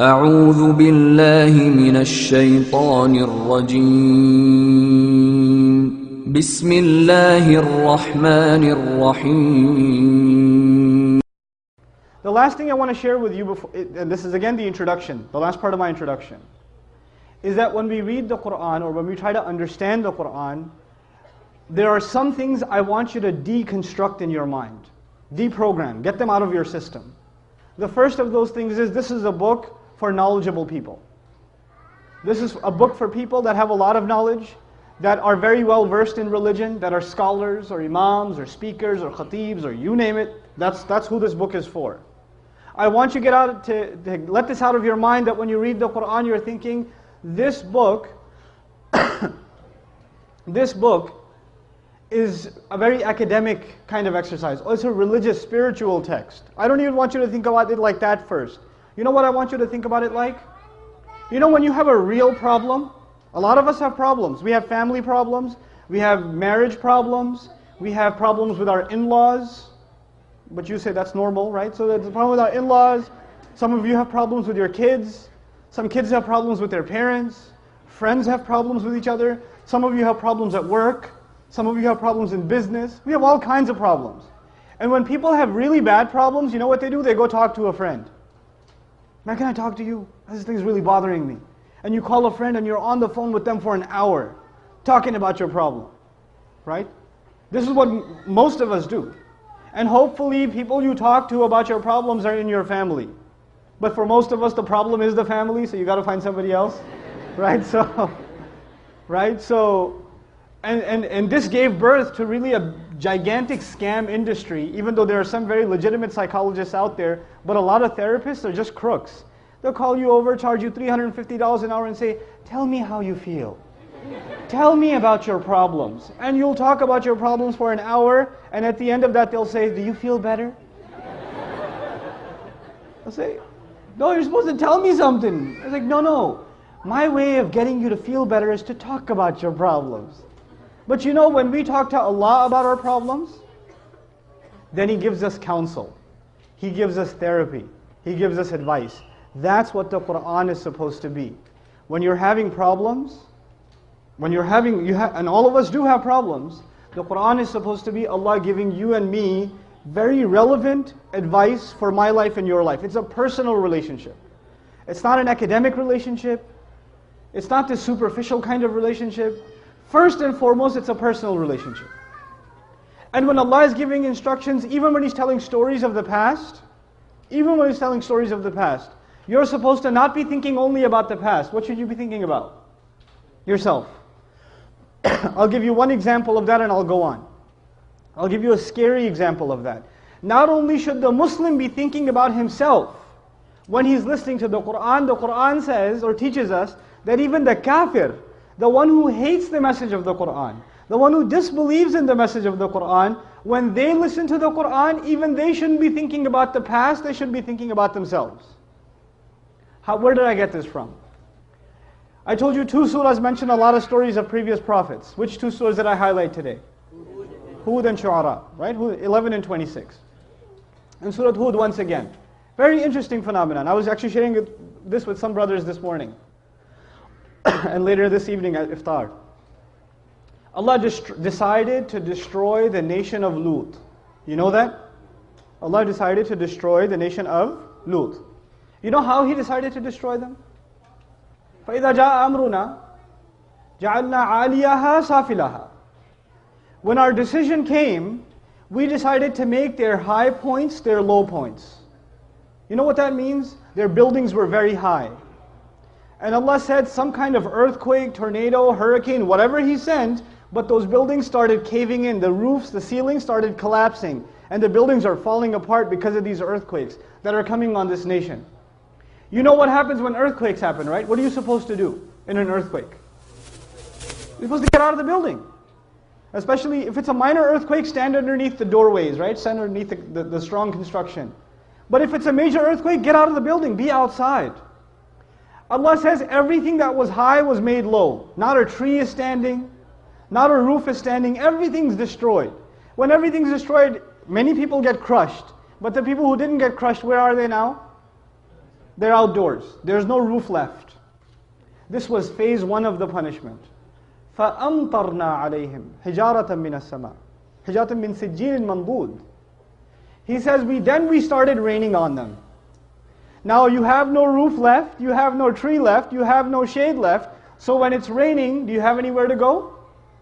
أعوذ بالله من الشيطان الرجيم بسم الله الرحمن الرحيم. The last thing I want to share with you, before, and this is again the introduction, the last part of my introduction, is that when we read the Quran or when we try to understand the Quran, there are some things I want you to deconstruct in your mind, deprogram, get them out of your system. The first of those things is this is a book for knowledgeable people. This is a book for people that have a lot of knowledge, that are very well versed in religion, that are scholars or imams or speakers or khatibs or you name it. That's who this book is for. I want you to let this out of your mind, that when you read the Quran you're thinking, this book is a very academic kind of exercise. Oh, it's a religious, spiritual text. I don't even want you to think about it like that first. You know what I want you to think about it like? You know when you have a real problem? A lot of us have problems. We have family problems, we have marriage problems, we have problems with our in-laws. But you say that's normal, right? So there's a problem with our in-laws. Some of you have problems with your kids. Some kids have problems with their parents. Friends have problems with each other. Some of you have problems at work. Some of you have problems in business. We have all kinds of problems. And when people have really bad problems, you know what they do? They go talk to a friend. Man, can I talk to you? This thing is really bothering me. And you call a friend and you're on the phone with them for an hour, talking about your problem. Right? This is what most of us do. And hopefully people you talk to about your problems are in your family. But for most of us the problem is the family, so you got to find somebody else. Right? And this gave birth to really a gigantic scam industry, even though there are some very legitimate psychologists out there, but a lot of therapists are just crooks. They'll call you over, charge you $350 an hour and say, tell me how you feel. Tell me about your problems. And you'll talk about your problems for an hour, and at the end of that they'll say, do you feel better? I'll say, no, you're supposed to tell me something. I was like, no. My way of getting you to feel better is to talk about your problems. But you know, when we talk to Allah about our problems, then He gives us counsel. He gives us therapy. He gives us advice. That's what the Quran is supposed to be. When you're having problems, and all of us do have problems, the Quran is supposed to be Allah giving you and me very relevant advice for my life and your life. It's a personal relationship. It's not an academic relationship. It's not this superficial kind of relationship. First and foremost, it's a personal relationship. And when Allah is giving instructions, even when He's telling stories of the past, you're supposed to not be thinking only about the past. What should you be thinking about? Yourself. I'll give you one example of that and I'll go on. I'll give you a scary example of that. Not only should the Muslim be thinking about himself when he's listening to the Quran says or teaches us that even the kafir, the one who hates the message of the Quran, the one who disbelieves in the message of the Quran, when they listen to the Quran, even they shouldn't be thinking about the past, they should be thinking about themselves. Where did I get this from? I told you two surahs mention a lot of stories of previous prophets. Which two surahs did I highlight today? Hud and Shu'ara, right? 11 and 26. And Surah Hud once again. Very interesting phenomenon. I was actually sharing this with some brothers this morning. And later this evening at Iftar. Allah decided to destroy the nation of Lut. You know that? Allah decided to destroy the nation of Lut. You know how He decided to destroy them? فَإِذَا جَاءَ أَمْرُنَا جَعَلْنَا عَالِيَهَا سَافِلَهَا. When our decision came, we decided to make their high points their low points. You know what that means? Their buildings were very high. And Allah said some kind of earthquake, tornado, hurricane, whatever He sent, but those buildings started caving in. The roofs, the ceilings started collapsing. And the buildings are falling apart because of these earthquakes that are coming on this nation. You know what happens when earthquakes happen, right? What are you supposed to do in an earthquake? You're supposed to get out of the building. Especially if it's a minor earthquake, stand underneath the doorways, right? Stand underneath the strong construction. But if it's a major earthquake, get out of the building, be outside. Allah says everything that was high was made low. Not a tree is standing, not a roof is standing, everything's destroyed. When everything's destroyed, many people get crushed. But the people who didn't get crushed, where are they now? They're outdoors. There's no roof left. This was phase 1 of the punishment. فَأَمْطَرْنَا عَلَيْهِمْ حِجَارَةً مِّنَ السَّمَاءِ حِجَارَةً مِّن سِجِّيلٍ مَنْضُودٍ. He says, then we started raining on them. Now you have no roof left, you have no tree left, you have no shade left. So when it's raining, do you have anywhere to go?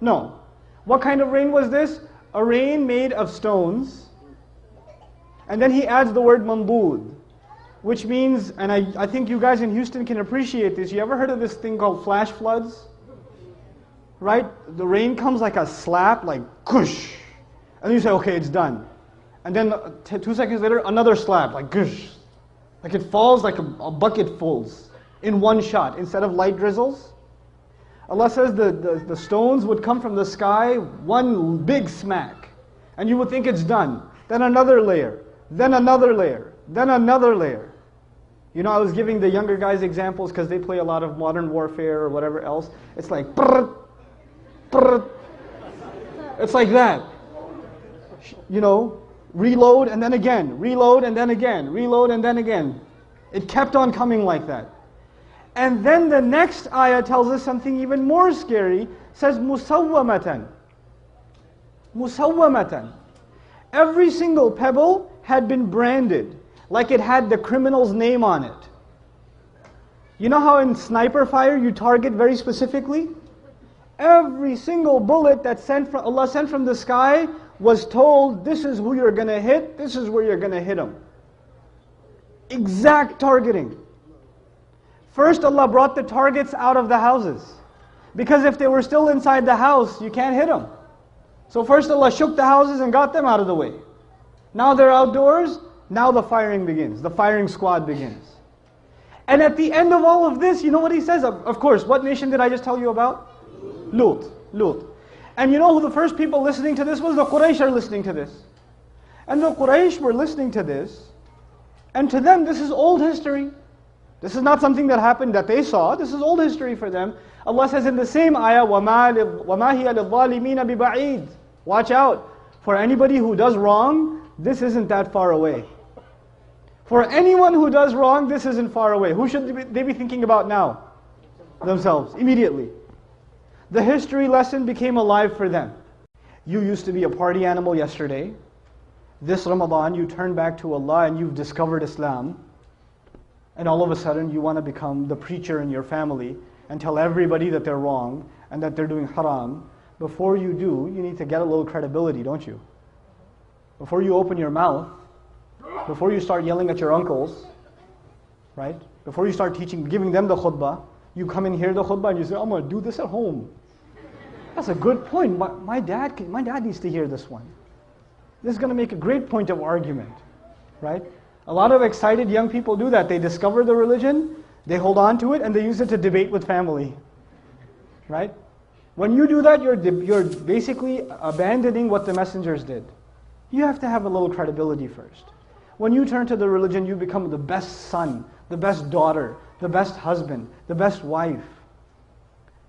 No. What kind of rain was this? A rain made of stones. And then he adds the word mandud, which means, and I think you guys in Houston can appreciate this. You ever heard of this thing called flash floods? Right? The rain comes like a slap, like kush. And you say, okay, it's done. And then 2 seconds later, another slap, like gush. Like it falls like a bucket fulls in one shot instead of light drizzles. Allah says the stones would come from the sky, one big smack. And you would think it's done. Then another layer, then another layer, then another layer. You know, I was giving the younger guys examples because they play a lot of modern warfare or whatever else. It's like, brrr, brrr. It's like that. You know, reload and then again, reload and then again, reload and then again. It kept on coming like that. And then the next ayah tells us something even more scary. It says, musawwamatan. Musawwamatan. Every single pebble had been branded, like it had the criminal's name on it. You know how in sniper fire you target very specifically? Every single bullet that Allah sent from the sky was told, this is who you're going to hit, this is where you're going to hit them. Exact targeting. First Allah brought the targets out of the houses. Because if they were still inside the house, you can't hit them. So first Allah shook the houses and got them out of the way. Now they're outdoors, now the firing begins. The firing squad begins. And at the end of all of this, you know what he says? Of course, what nation did I just tell you about? Lut. And you know who the first people listening to this was? The Quraysh are listening to this. And the Quraysh were listening to this. And to them, this is old history. This is not something that happened that they saw. This is old history for them. Allah says in the same ayah, وَمَا هِيَ لِلظَّالِمِينَ بِبَعِيدٍ. Watch out. For anybody who does wrong, this isn't that far away. For anyone who does wrong, this isn't far away. Who should they be thinking about now? Themselves, immediately. The history lesson became alive for them. You used to be a party animal yesterday. This Ramadan, you turn back to Allah and you've discovered Islam. And all of a sudden, you want to become the preacher in your family and tell everybody that they're wrong and that they're doing haram. Before you do, you need to get a little credibility, don't you? Before you open your mouth, before you start yelling at your uncles, right? Before you start teaching, giving them the khutbah, you come and hear the khutbah and you say, I'm going to do this at home. That's a good point. My dad needs to hear this one. This is going to make a great point of argument, right? A lot of excited young people do that. They discover the religion, they hold on to it, and they use it to debate with family, right? When you do that, you're basically abandoning what the messengers did. You have to have a little credibility first. When you turn to the religion, you become the best son, the best daughter, the best husband, the best wife.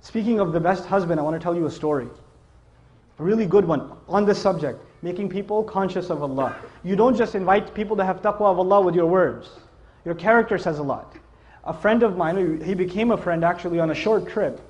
Speaking of the best husband, I want to tell you a story. A really good one on this subject, making people conscious of Allah. You don't just invite people to have taqwa of Allah with your words. Your character says a lot. A friend of mine, he became a friend actually on a short trip,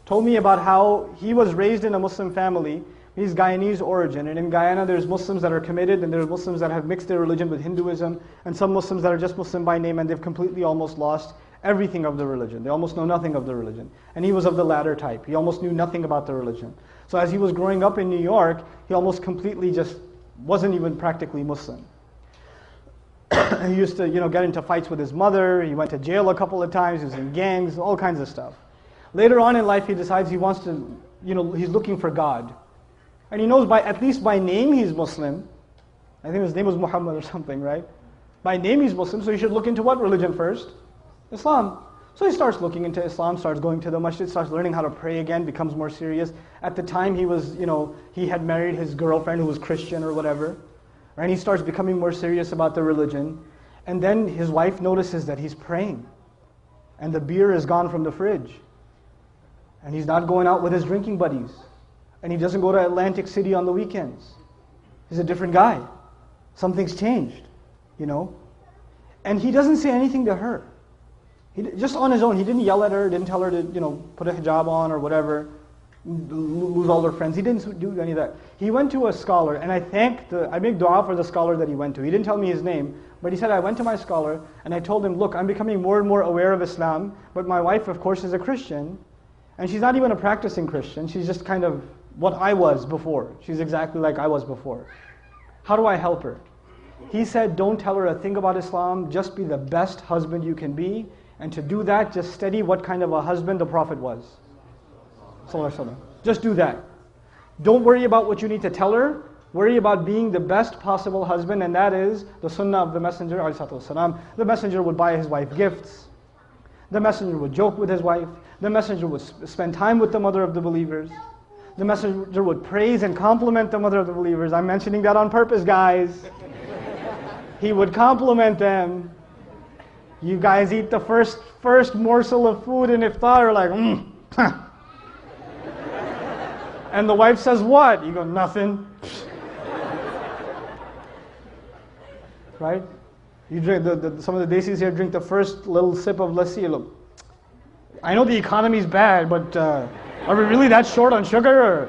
told me about how he was raised in a Muslim family. He's Guyanese origin, and in Guyana there's Muslims that are committed, and there's Muslims that have mixed their religion with Hinduism, and some Muslims that are just Muslim by name, and they've completely almost lost everything of the religion. They almost know nothing of the religion. And he was of the latter type. He almost knew nothing about the religion. So as he was growing up in New York, he almost completely just wasn't even practically Muslim. He used to, get into fights with his mother. He went to jail a couple of times. He was in gangs, all kinds of stuff. Later on in life, he decides he wants to, he's looking for God. And he knows at least by name he's Muslim. I think his name was Muhammad or something, right? By name he's Muslim, so he should look into what religion first? Islam. So he starts looking into Islam, starts going to the masjid, starts learning how to pray again, becomes more serious. At the time he was, he had married his girlfriend who was Christian or whatever. And he starts becoming more serious about the religion. And then his wife notices that he's praying. And the beer is gone from the fridge. And he's not going out with his drinking buddies. And he doesn't go to Atlantic City on the weekends. He's a different guy. Something's changed, And he doesn't say anything to her. Just on his own, he didn't yell at her, didn't tell her to, put a hijab on or whatever, lose all her friends. He didn't do any of that. He went to a scholar, and I make dua for the scholar that he went to. He didn't tell me his name, but he said, I went to my scholar, and I told him, look, I'm becoming more and more aware of Islam, but my wife, of course, is a Christian, and she's not even a practicing Christian. She's just kind of what I was before. She's exactly like I was before. How do I help her? He said, don't tell her a thing about Islam, just be the best husband you can be, and to do that, just study what kind of a husband the Prophet was. Just do that. Don't worry about what you need to tell her. Worry about being the best possible husband, and that is the sunnah of the Messenger ﷺ. The Messenger would buy his wife gifts. The Messenger would joke with his wife. The Messenger would spend time with the mother of the believers. The Messenger would praise and compliment the mother of the believers. I'm mentioning that on purpose, guys. He would compliment them. You guys eat the first morsel of food in iftar, like, And the wife says, what? You go, nothing. Right? You drink, some of the desis here drink the first little sip of lassi. Look, I know the economy's bad, but are we really that short on sugar? Or,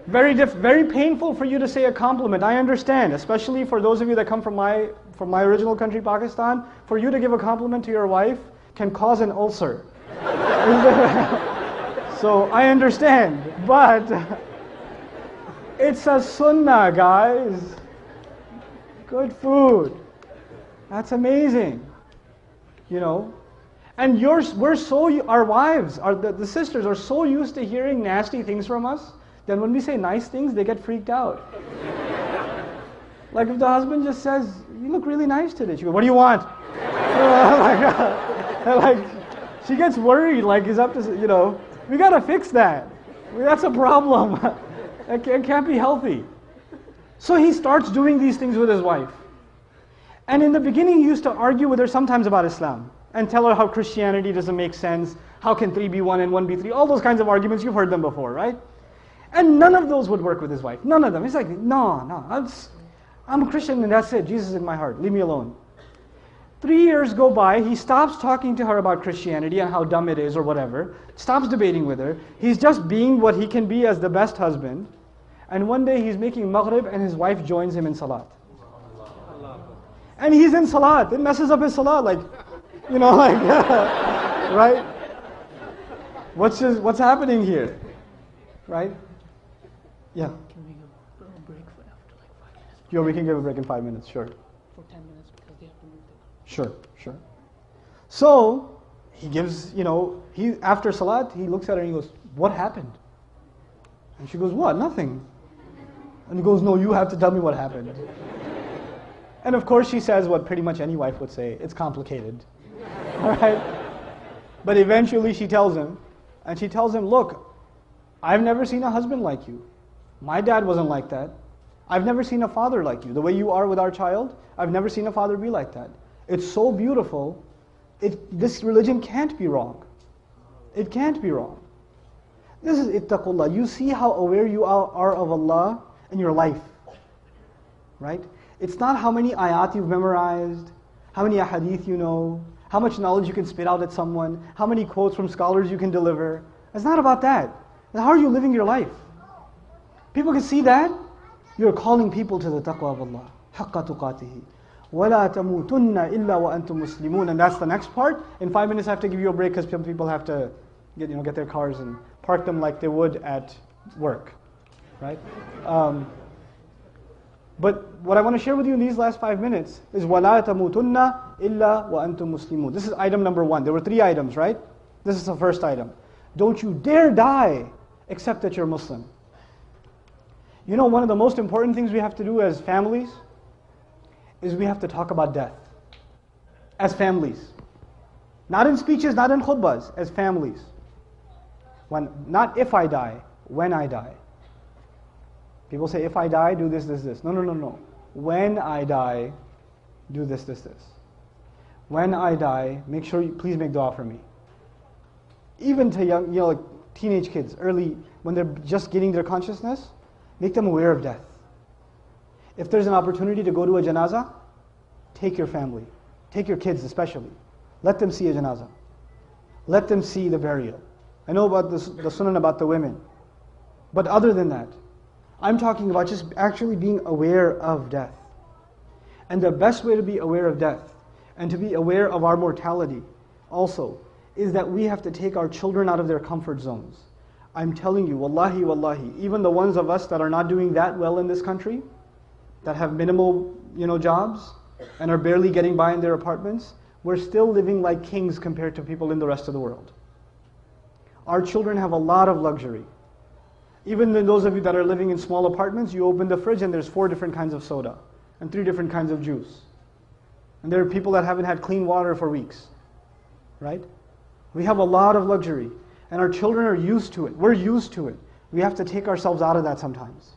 very painful for you to say a compliment. I understand, especially for those of you that come from my original country, Pakistan. For you to give a compliment to your wife can cause an ulcer. So I understand, but it's a sunnah, guys. Good food. That's amazing. And our wives, the sisters are so used to hearing nasty things from us, that when we say nice things, they get freaked out. Like if the husband just says, you look really nice today. She goes, what do you want? She gets worried, like he's up to, we got to fix that. That's a problem. It can't be healthy. So he starts doing these things with his wife. And in the beginning, he used to argue with her sometimes about Islam and tell her how Christianity doesn't make sense. How can 3 be 1 and 1 be 3? All those kinds of arguments, you've heard them before, right? And none of those would work with his wife. None of them. He's like, no, I'm a Christian and that's it. Jesus is in my heart. Leave me alone. 3 years go by, he stops talking to her about Christianity and how dumb it is or whatever, stops debating with her. He's just being what he can be as the best husband. And one day he's making maghrib and his wife joins him in salat. And he's in salat. It messes up his salat, right? What's happening here? Right? Yeah. Can we go break for after like 5 minutes? Yeah, we can give a break in 5 minutes, sure. For 10 minutes because they have to move the Sure. So, he gives, after salat, he looks at her and he goes, what happened? And she goes, what? Nothing. And he goes, no, you have to tell me what happened. And of course she says what pretty much any wife would say, it's complicated. Alright? But eventually she tells him, and she tells him, look, I've never seen a husband like you. My dad wasn't like that. I've never seen a father like you. The way you are with our child, I've never seen a father be like that. It's so beautiful. This religion can't be wrong. It can't be wrong. This is ittaqullah. You see how aware you are of Allah in your life. Right? It's not how many ayat you've memorized, how many ahadith you know, how much knowledge you can spit out at someone, how many quotes from scholars you can deliver. It's not about that. How are you living your life? People can see that. You're calling people to the taqwa of Allah. حَقَّ تُقَاتِهِ وَلَا تَمُوتُنَّ إِلَّا وَأَنْتُمْ مُسْلِمُونَ. And that's the next part. In 5 minutes I have to give you a break because some people have to get their cars and park them like they would at work. Right? But what I want to share with you in these last 5 minutes is وَلَا تَمُوتُنَّ إِلَّا وَأَنْتُمْ مُسْلِمُونَ. This is item number 1. There were 3 items, right? This is the first item. Don't you dare die except that you're Muslim. One of the most important things we have to do as families is we have to talk about death. As families. Not in speeches, not in khutbahs, as families. Not if I die, when I die. People say, if I die, do this, this, this. No. When I die, do this, this, this. When I die, make sure please make dua for me. Even to young, like teenage kids, early, when they're just getting their consciousness, make them aware of death. If there's an opportunity to go to a janazah, take your family, take your kids especially. Let them see a janazah. Let them see the burial. I know about the sunnah about the women. But other than that, I'm talking about just actually being aware of death. And the best way to be aware of death and to be aware of our mortality also is that we have to take our children out of their comfort zones. I'm telling you, wallahi, wallahi, even the ones of us that are not doing that well in this country, that have minimal, jobs and are barely getting by in their apartments, we're still living like kings compared to people in the rest of the world. Our children have a lot of luxury. Even those of you that are living in small apartments, you open the fridge and there's 4 different kinds of soda and 3 different kinds of juice. And there are people that haven't had clean water for weeks, right? We have a lot of luxury and our children are used to it. We're used to it. We have to take ourselves out of that sometimes.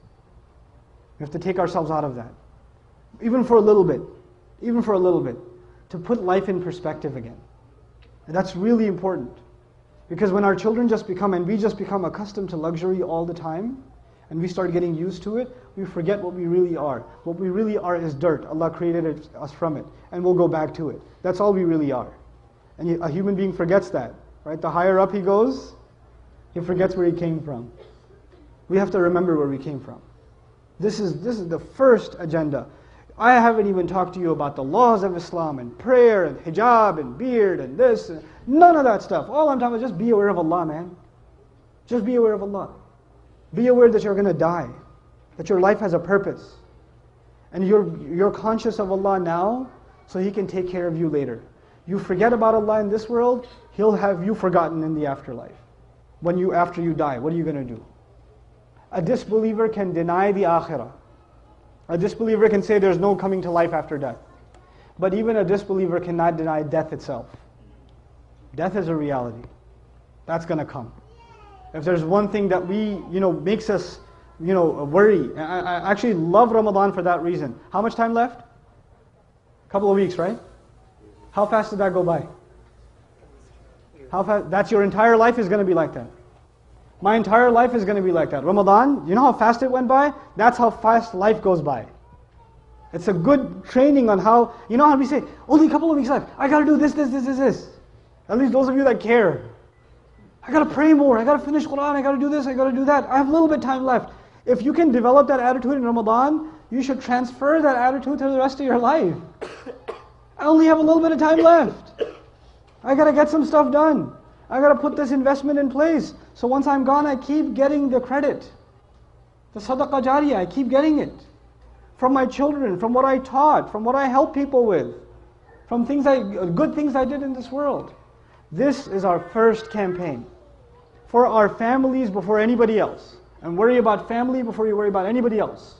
We have to take ourselves out of that. Even for a little bit. Even for a little bit. To put life in perspective again. And that's really important. Because when our children we just become accustomed to luxury all the time, and we start getting used to it, we forget what we really are. What we really are is dirt. Allah created us from it, and we'll go back to it. That's all we really are. And a human being forgets that, right? The higher up he goes, he forgets where he came from. We have to remember where we came from. This is the first agenda. I haven't even talked to you about the laws of Islam and prayer and hijab and beard and this. None of that stuff. All I'm talking about is just be aware of Allah, man. Just be aware of Allah. Be aware that you're going to die. That your life has a purpose. And you're conscious of Allah now so He can take care of you later. You forget about Allah in this world, He'll have you forgotten in the afterlife. After you die, what are you going to do? A disbeliever can deny the akhirah. A disbeliever can say there's no coming to life after death. But even a disbeliever cannot deny death itself. Death is a reality. That's going to come. If there's one thing that makes us, worry. I actually love Ramadan for that reason. How much time left? A couple of weeks, right? How fast did that go by? How fast? That's your entire life is going to be like that. My entire life is going to be like that. Ramadan, you know how fast it went by? That's how fast life goes by. It's a good training on how, how we say, only a couple of weeks left. I got to do this. At least those of you that care. I got to pray more. I got to finish Quran. I got to do this. I got to do that. I have a little bit of time left. If you can develop that attitude in Ramadan, you should transfer that attitude to the rest of your life. I only have a little bit of time left. I got to get some stuff done. I got to put this investment in place. So once I'm gone, I keep getting the credit. The sadaqah jariyah, I keep getting it. From my children, from what I taught, from what I help people with, from good things I did in this world. This is our first campaign. For our families before anybody else. And worry about family before you worry about anybody else.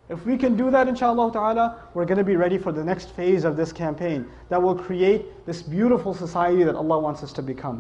If we can do that, inshallah ta'ala, we're going to be ready for the next phase of this campaign that will create this beautiful society that Allah wants us to become.